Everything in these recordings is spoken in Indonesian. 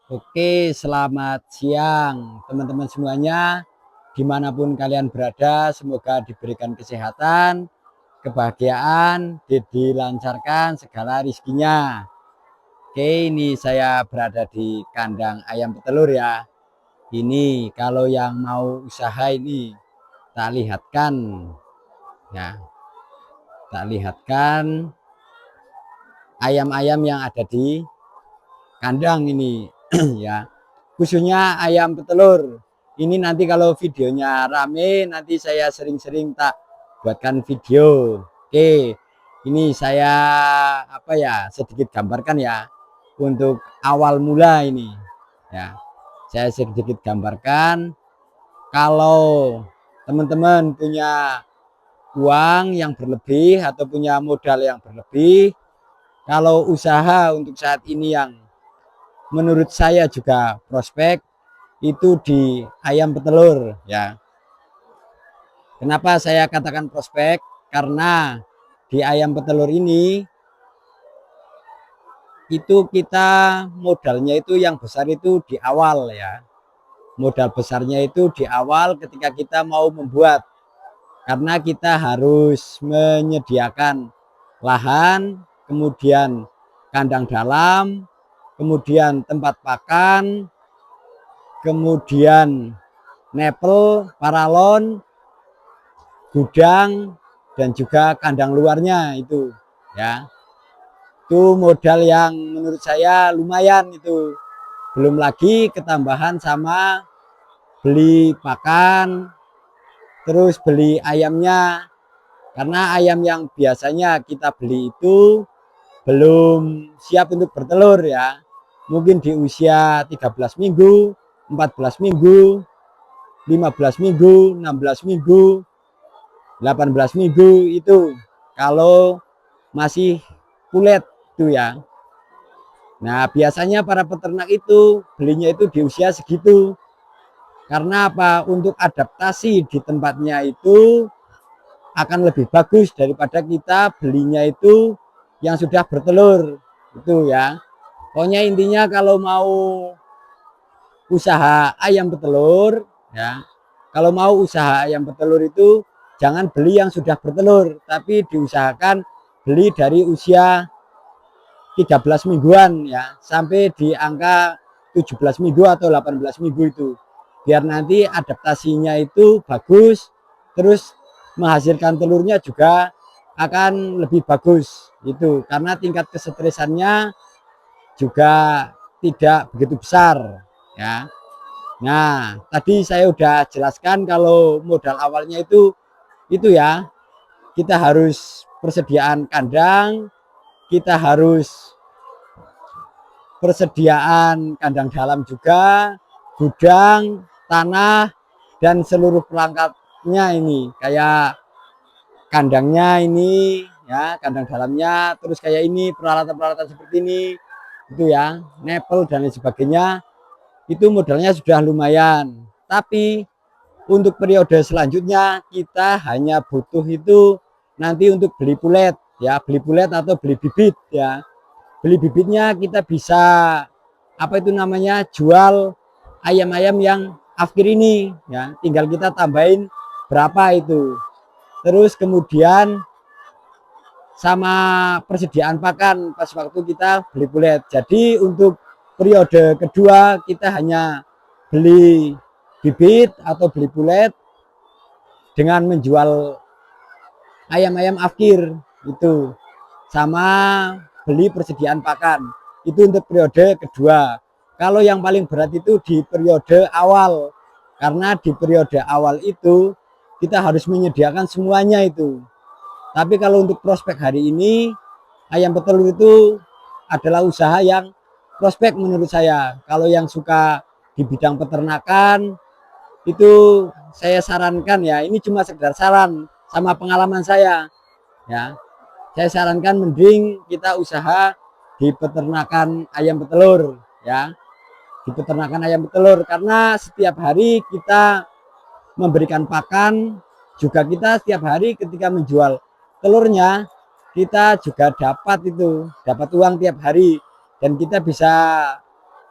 Oke, selamat siang teman-teman semuanya. Dimanapun kalian berada, semoga diberikan kesehatan, kebahagiaan, dilancarkan segala rizkinya. Oke, ini saya berada di kandang ayam petelur ya. Ini kalau yang mau usaha ini tak lihatkan ya, tak lihatkan ayam-ayam yang ada di kandang ini ya, khususnya ayam petelur ini. Nanti kalau videonya rame, nanti saya sering-sering tak buatkan video. Oke, ini saya sedikit gambarkan ya untuk awal mula ini ya. Saya sedikit gambarkan, kalau teman-teman punya uang yang berlebih atau punya modal yang berlebih, kalau usaha untuk saat ini yang menurut saya juga prospek itu di ayam petelur ya. Kenapa saya katakan prospek? Karena di ayam petelur ini itu kita modalnya itu yang besar itu di awal ya. Modal besarnya itu di awal ketika kita mau membuat, karena kita harus menyediakan lahan, kemudian kandang dalam, kemudian tempat pakan, kemudian nepel, paralon, gudang, dan juga kandang luarnya itu ya. Itu modal yang menurut saya lumayan itu. Belum lagi ketambahan sama beli pakan, terus beli ayamnya. Karena ayam yang biasanya kita beli itu belum siap untuk bertelur ya. Mungkin di usia 13 minggu, 14 minggu, 15 minggu, 16 minggu, 18 minggu itu kalau masih kulit itu ya. Nah, biasanya para peternak itu belinya itu di usia segitu. Karena apa? Untuk adaptasi di tempatnya itu akan lebih bagus daripada kita belinya itu yang sudah bertelur itu ya. Pokoknya intinya kalau mau usaha ayam petelur ya, kalau mau usaha ayam petelur itu jangan beli yang sudah bertelur, tapi diusahakan beli dari usia 13 mingguan ya, sampai di angka 17 minggu atau 18 minggu itu. Biar nanti adaptasinya itu bagus, terus menghasilkan telurnya juga akan lebih bagus itu, karena tingkat kesetresannya juga tidak begitu besar ya. Nah, tadi saya udah jelaskan kalau modal awalnya itu ya, kita harus persediaan kandang, kita harus persediaan kandang dalam juga, gudang, tanah, dan seluruh perangkatnya ini, kayak kandangnya ini ya, kandang dalamnya, terus kayak ini peralatan-peralatan seperti ini itu ya, nepel dan lain sebagainya. Itu modalnya sudah lumayan. Tapi untuk periode selanjutnya kita hanya butuh itu nanti untuk beli pulet ya, beli pulet atau beli bibit ya. Beli bibitnya kita bisa jual ayam-ayam yang afkir ini ya, tinggal kita tambahin berapa itu. Terus kemudian sama persediaan pakan pas waktu kita beli pulet. Jadi untuk periode kedua kita hanya beli bibit atau beli pulet dengan menjual ayam-ayam afkir itu, sama beli persediaan pakan itu untuk periode kedua. Kalau yang paling berat itu di periode awal, karena di periode awal itu kita harus menyediakan semuanya itu. Tapi kalau untuk prospek hari ini, ayam petelur itu adalah usaha yang prospek menurut saya. Kalau yang suka di bidang peternakan itu saya sarankan ya, ini cuma sekedar saran sama pengalaman saya ya. Saya sarankan mending kita usaha di peternakan ayam petelur ya. Di peternakan ayam petelur, karena setiap hari kita memberikan pakan, juga kita setiap hari ketika menjual telurnya kita juga dapat uang tiap hari, dan kita bisa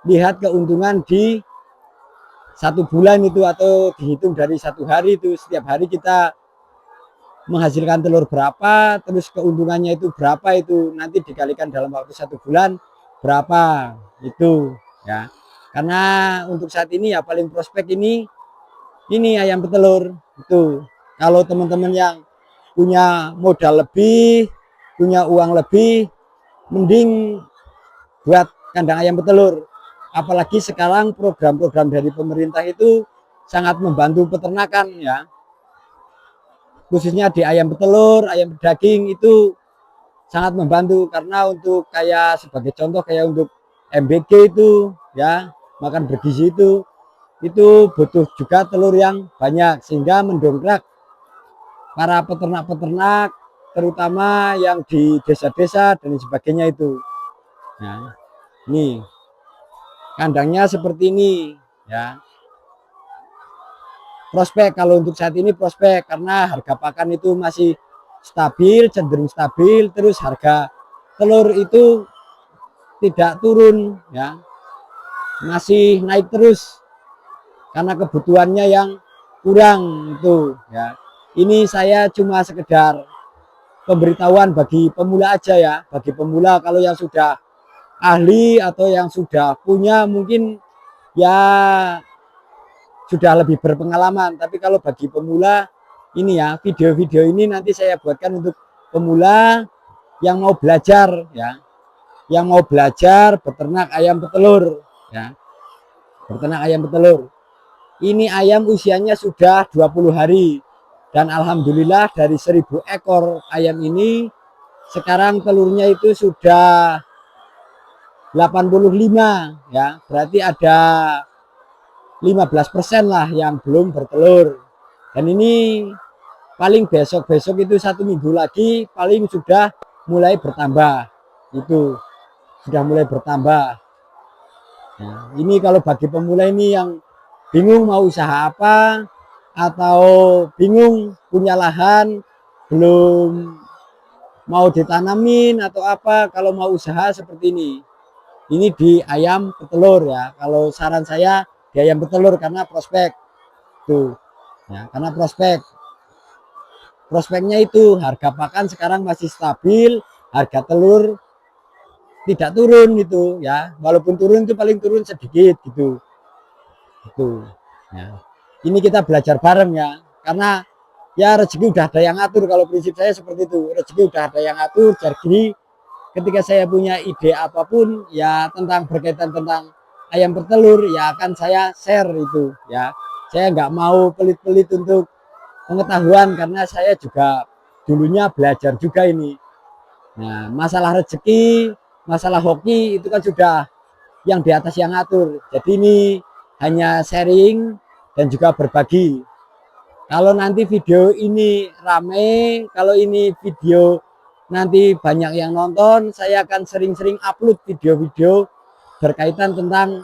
lihat keuntungan di 1 bulan itu, atau dihitung dari 1 hari itu. Setiap hari kita menghasilkan telur berapa, terus keuntungannya itu berapa, itu nanti dikalikan dalam waktu 1 bulan berapa itu ya. Karena untuk saat ini ya paling prospek ini ayam petelur itu. Kalau teman-teman yang punya modal lebih, punya uang lebih, mending buat kandang ayam petelur. Apalagi sekarang program-program dari pemerintah itu sangat membantu peternakan ya. Khususnya di ayam petelur, ayam pedaging itu sangat membantu. Karena untuk kayak sebagai contoh kayak untuk MBG itu ya, makan bergizi itu butuh juga telur yang banyak, sehingga mendongkrak para peternak-peternak terutama yang di desa-desa dan sebagainya itu. Nah, ini kandangnya seperti ini ya. Prospek kalau untuk saat ini prospek, karena harga pakan itu masih stabil, cenderung stabil, terus harga telur itu tidak turun ya, masih naik terus karena kebutuhannya yang kurang itu ya. Ini saya cuma sekedar pemberitahuan bagi pemula aja ya, bagi pemula. Kalau yang sudah ahli atau yang sudah punya mungkin ya sudah lebih berpengalaman. Tapi kalau bagi pemula ini ya, video-video ini nanti saya buatkan untuk pemula yang mau belajar ya, yang mau belajar beternak ayam petelur ya, beternak ayam petelur. Ini ayam usianya sudah 20 hari dan alhamdulillah dari 1000 ekor ayam ini sekarang telurnya itu sudah 85 ya, berarti ada 15% lah yang belum bertelur. Dan ini paling besok-besok itu 1 minggu lagi paling sudah mulai bertambah, itu sudah mulai bertambah. Nah, ini kalau bagi pemula ini yang bingung mau usaha apa, atau bingung punya lahan belum mau ditanamin atau apa, kalau mau usaha seperti ini di ayam petelur ya. Kalau saran saya di ayam petelur karena prospek tuh ya, karena prospeknya itu harga pakan sekarang masih stabil, harga telur tidak turun gitu ya, walaupun turun itu paling turun sedikit gitu ya. Ini kita belajar bareng ya, karena ya rezeki udah ada yang ngatur. Kalau prinsip saya seperti itu, rezeki udah ada yang ngatur. Jadi ketika saya punya ide apapun ya tentang berkaitan tentang ayam petelur ya akan saya share itu ya. Saya nggak mau pelit-pelit untuk pengetahuan, karena saya juga dulunya belajar juga ini. Nah, masalah rezeki, masalah hoki itu kan sudah yang di atas yang ngatur. Jadi ini hanya sharing dan juga berbagi. Kalau nanti video ini rame, kalau ini video nanti banyak yang nonton, saya akan sering-sering upload video-video berkaitan tentang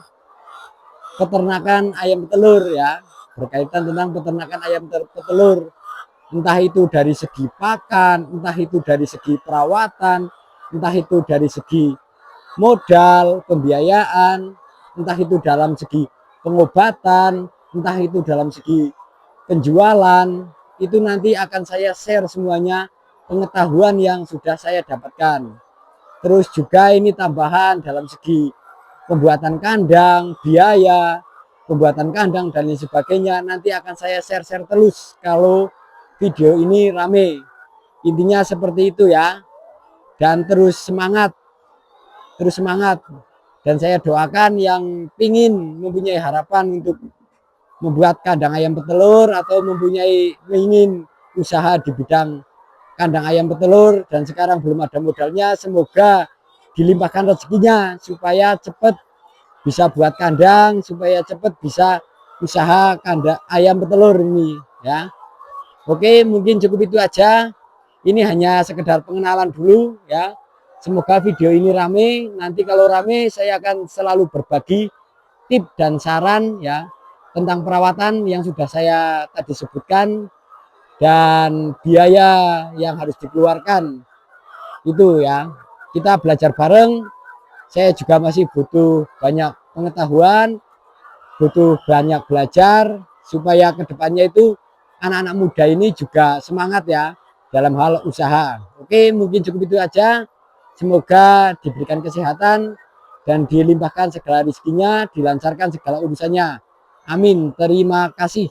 peternakan ayam petelur ya, berkaitan tentang peternakan ayam petelur. Entah itu dari segi pakan, entah itu dari segi perawatan, entah itu dari segi modal, pembiayaan, entah itu dalam segi pengobatan, entah itu dalam segi penjualan. Itu nanti akan saya share semuanya pengetahuan yang sudah saya dapatkan. Terus juga ini tambahan dalam segi pembuatan kandang, biaya pembuatan kandang dan lain sebagainya, nanti akan saya share-share terus kalau video ini rame. Intinya seperti itu ya. Dan terus semangat, dan saya doakan yang ingin mempunyai harapan untuk membuat kandang ayam petelur atau ingin usaha di bidang kandang ayam petelur dan sekarang belum ada modalnya, semoga dilimpahkan rezekinya supaya cepat bisa buat kandang, supaya cepat bisa usaha kandang ayam petelur ini ya. Oke, mungkin cukup itu aja. Ini hanya sekedar pengenalan dulu ya. Semoga video ini rame. Nanti kalau rame saya akan selalu berbagi tip dan saran ya tentang perawatan yang sudah saya tadi sebutkan dan biaya yang harus dikeluarkan. Itu ya. Kita belajar bareng. Saya juga masih butuh banyak pengetahuan, butuh banyak belajar supaya kedepannya itu anak-anak muda ini juga semangat ya dalam hal usaha. Oke, mungkin cukup itu aja. Semoga diberikan kesehatan dan dilimpahkan segala rezekinya, dilancarkan segala urusannya. Amin. Terima kasih.